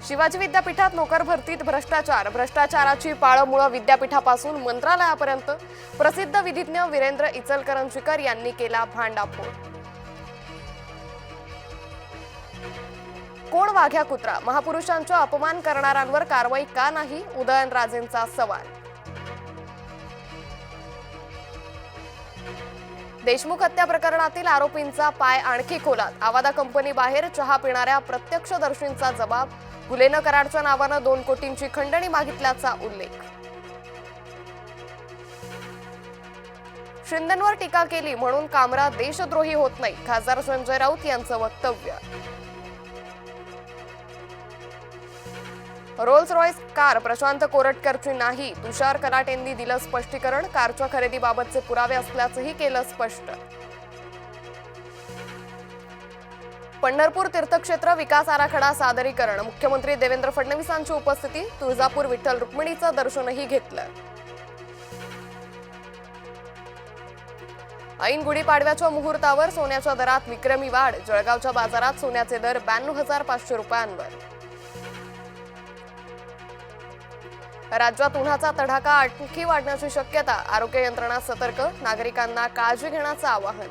शिवाजी विद्यापीठात नोकर भरतीत भ्रष्टाचाराची पाळमुळं विद्यापीठापासून मंत्रालयापर्यंत प्रसिद्ध विधिज्ञ वीरेंद्र इचलकरंजीकर यांनी केला भांडाफोड। कोण वाघ्या कुत्रा? महापुरुषांचा अपमान करणाऱ्यांवर कारवाई का नाही? उदयनराजेंचा सवाल। देशमुख हत्या प्रकरणातील आरोपींचा पाय आणखी खोलात। आवादा कंपनी बाहेर चहा पिणाऱ्या प्रत्यक्षदर्शींचा जबाब। गुलेनं कराडच्या नावानं 2 कोटींची खंडणी मागितल्याचा उल्लेख। शिंदेंवर टीका केली म्हणून कामरा देशद्रोही होत नाही, खासदार संजय राऊत यांचं वक्तव्य। रोल्स रॉयस कार प्रशांत कोरटकरची नाही, तुषार कलाटेंनी दिलं स्पष्टीकरण। कारच्या खरेदीबाबतचे पुरावे असल्याचंही केलं स्पष्ट। पंढरपूर तीर्थक्षेत्र विकास आराखडा सादरीकरण। मुख्यमंत्री देवेंद्र फडणवीसांची उपस्थिती। तुळजापूर विठ्ठल रुक्मिणीचं दर्शनही घेतलं। ऐन गुढीपाडव्याच्या मुहूर्तावर सोन्याच्या दरात विक्रमी वाढ। जळगावच्या बाजारात सोन्याचे दर 92,500 रुपयांवर। राज्यात उन्हाचा तडाखा आणखी वाढण्याची शक्यता। आरोग्य यंत्रणा सतर्क, नागरिकांना काळजी घेण्याचं आवाहन।